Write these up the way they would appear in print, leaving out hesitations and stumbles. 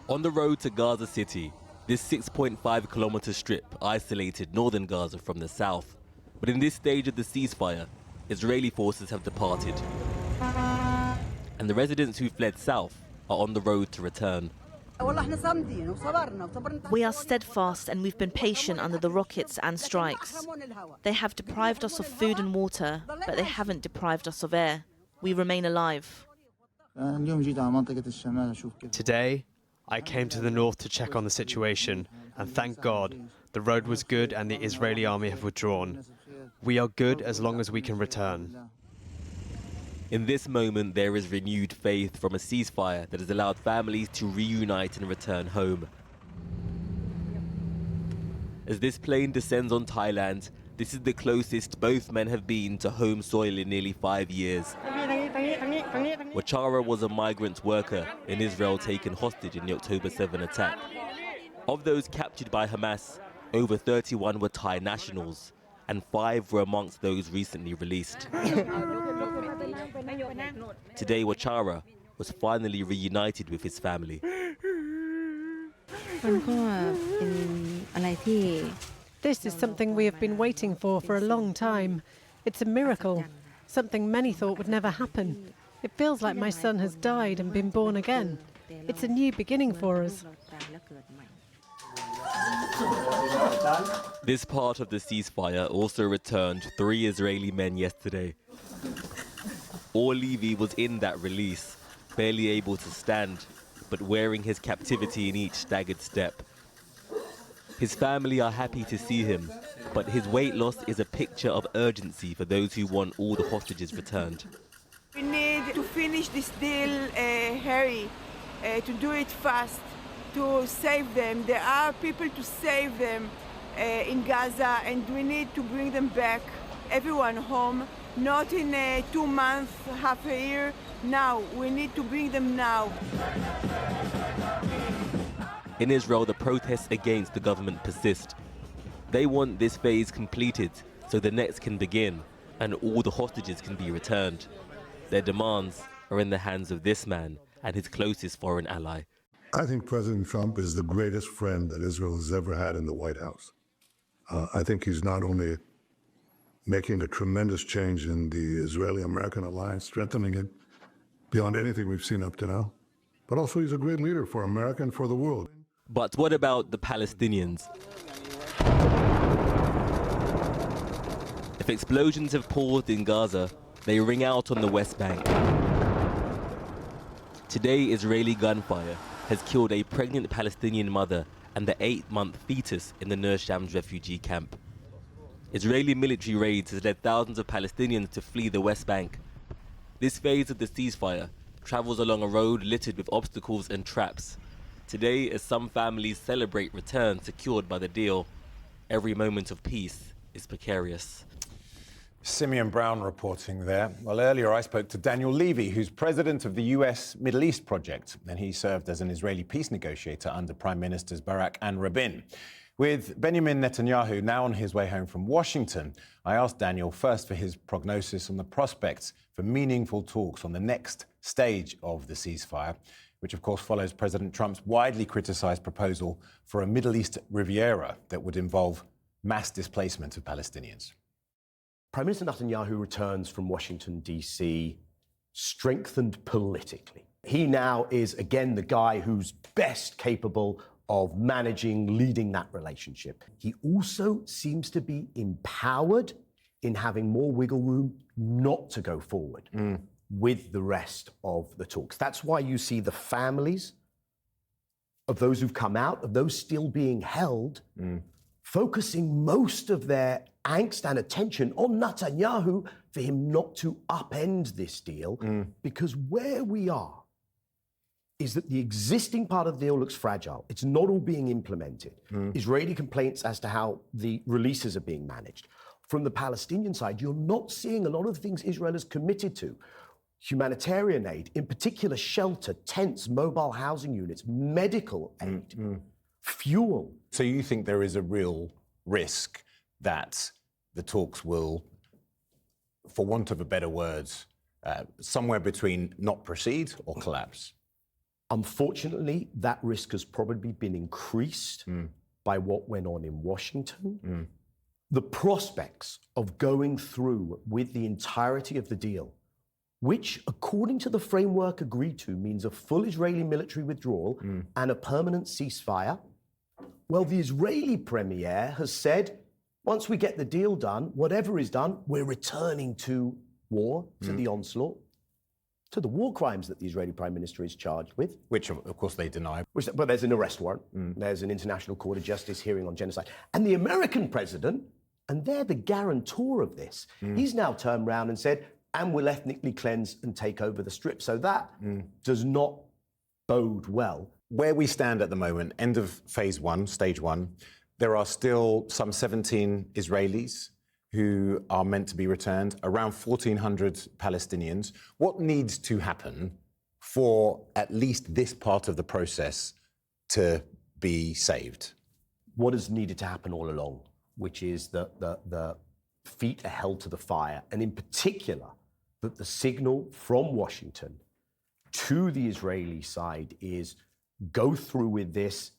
On the road to Gaza City, this 6.5-kilometer strip isolated northern Gaza from the south. But in this stage of the ceasefire, Israeli forces have departed. And the residents who fled south are on the road to return. We are steadfast and we've been patient under the rockets and strikes. They have deprived us of food and water, but they haven't deprived us of air. We remain alive. Today, I came to the north to check on the situation, and thank God, the road was good and the Israeli army have withdrawn. We are good as long as we can return. In this moment, there is renewed faith from a ceasefire that has allowed families to reunite and return home. As this plane descends on Thailand, this is the closest both men have been to home soil in nearly 5 years. Wachara was a migrant worker in Israel taken hostage in the October 7 attack. Of those captured by Hamas, over 31 were Thai nationals, and 5 were amongst those recently released. Today, Wachara was finally reunited with his family. This is something we have been waiting for a long time. It's a miracle, something many thought would never happen. It feels like my son has died and been born again. It's a new beginning for us. This part of the ceasefire also returned 3 Israeli men yesterday. Or Levy was in that release, barely able to stand, but wearing his captivity in each staggered step. His family are happy to see him, but his weight loss is a picture of urgency for those who want all the hostages returned. We need to finish this deal, Harry, to do it fast, to save them. There are people to save them in Gaza, and we need to bring them back, everyone home, not in 2 months, half a year. Now, we need to bring them now. In Israel, the protests against the government persist. They want this phase completed so the next can begin and all the hostages can be returned. Their demands are in the hands of this man and his closest foreign ally. I think President Trump is the greatest friend that Israel has ever had in the White House. I think he's not only making a tremendous change in the Israeli-American alliance, strengthening it beyond anything we've seen up to now, but also he's a great leader for America and for the world. But what about the Palestinians? If explosions have paused in Gaza, they ring out on the West Bank. Today, Israeli gunfire has killed a pregnant Palestinian mother and the 8-month fetus in the Nur Shams refugee camp. Israeli military raids has led thousands of Palestinians to flee the West Bank. This phase of the ceasefire travels along a road littered with obstacles and traps. Today, as some families celebrate return secured by the deal, every moment of peace is precarious. Simeon Brown reporting there. Well, earlier I spoke to Daniel Levy, who's president of the US Middle East Project, and he served as an Israeli peace negotiator under Prime Ministers Barak and Rabin. With Benjamin Netanyahu now on his way home from Washington, I asked Daniel first for his prognosis on the prospects for meaningful talks on the next stage of the ceasefire, which of course follows President Trump's widely criticized proposal for a Middle East Riviera that would involve mass displacement of Palestinians. Prime Minister Netanyahu returns from Washington, D.C., strengthened politically. He now is, again, the guy who's best capable of managing, leading that relationship. He also seems to be empowered in having more wiggle room not to go forward with the rest of the talks. That's why you see the families of those who've come out, of those still being held, focusing most of their angst and attention on Netanyahu for him not to upend this deal, because where we are is that the existing part of the deal looks fragile. It's not all being implemented. Israeli complaints as to how the releases are being managed. From the Palestinian side, you're not seeing a lot of the things Israel has committed to. Humanitarian aid, in particular shelter, tents, mobile housing units, medical aid, fuel. So you think there is a real risk that the talks will, for want of a better word, somewhere between not proceed or collapse? Unfortunately, that risk has probably been increased by what went on in Washington. The prospects of going through with the entirety of the deal, which, according to the framework agreed to, means a full Israeli military withdrawal and a permanent ceasefire, well, the Israeli premier has said, once we get the deal done, whatever is done, we're returning to war, to the onslaught, to the war crimes that the Israeli prime minister is charged with. Which, of course, they deny. But there's an arrest warrant. There's an International Court of Justice hearing on genocide. And the American president, and they're the guarantor of this, he's now turned around and said, and we'll ethnically cleanse and take over the strip. So that does not bode well. Where we stand at the moment, end of phase one, stage one, there are still some 17 Israelis who are meant to be returned, around 1,400 Palestinians. What needs to happen for at least this part of the process to be saved? What has needed to happen all along, which is that the feet are held to the fire, and in particular, that the signal from Washington to the Israeli side is go through with this,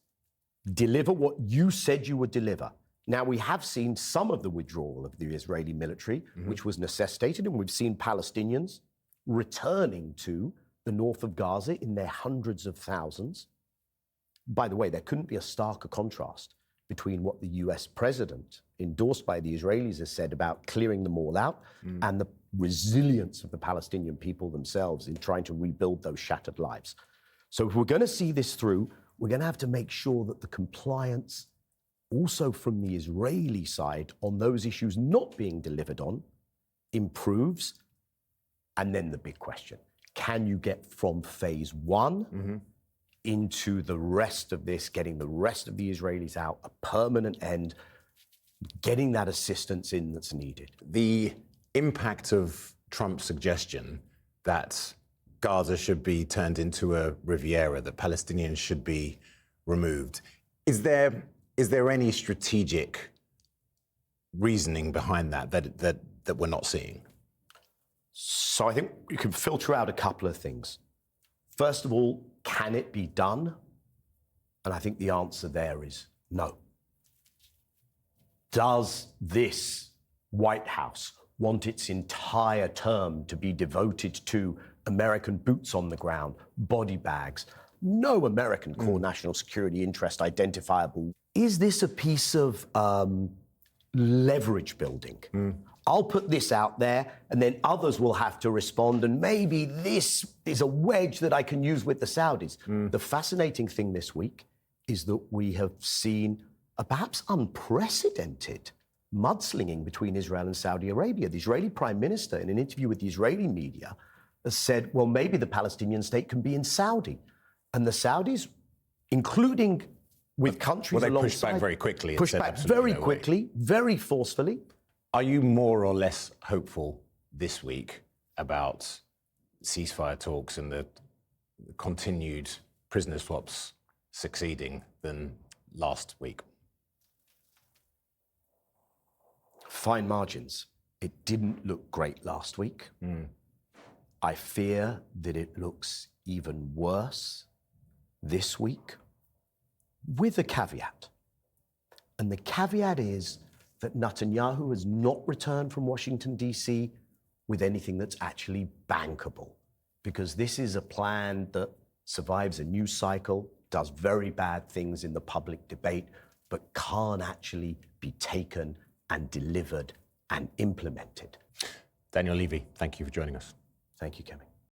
deliver what you said you would deliver. Now, we have seen some of the withdrawal of the Israeli military, which was necessitated, and we've seen Palestinians returning to the north of Gaza in their hundreds of thousands. By the way, there couldn't be a starker contrast between what the US president, endorsed by the Israelis, has said about clearing them all out and the resilience of the Palestinian people themselves in trying to rebuild those shattered lives. So if we're going to see this through, we're going to have to make sure that the compliance also from the Israeli side on those issues not being delivered on improves. And then the big question, can you get from phase one into the rest of this, getting the rest of the Israelis out, a permanent end, getting that assistance in that's needed? The impact of Trump's suggestion that Gaza should be turned into a Riviera, that Palestinians should be removed, is there any strategic reasoning behind that we're not seeing? So I think you can filter out a couple of things. First of all, can it be done? And I think the answer there is no. Does this White House want its entire term to be devoted to American boots on the ground, body bags, no American core national security interest identifiable? Is this a piece of leverage building? I'll put this out there, and then others will have to respond, and maybe this is a wedge that I can use with the Saudis. The fascinating thing this week is that we have seen a perhaps unprecedented mudslinging between Israel and Saudi Arabia. The Israeli prime minister, in an interview with the Israeli media, has said, well, maybe the Palestinian state can be in Saudi. And the Saudis, including with countries alongside... Well, they pushed back very quickly. Pushed back very quickly, very forcefully. Are you more or less hopeful this week about ceasefire talks and the continued prisoner swaps succeeding than last week? Fine margins. It didn't look great last week. I fear that it looks even worse this week, with a caveat. And the caveat is that Netanyahu has not returned from Washington, D.C. with anything that's actually bankable, because this is a plan that survives a news cycle, does very bad things in the public debate, but can't actually be taken and delivered and implemented. Daniel Levy, thank you for joining us. Thank you, Kemi.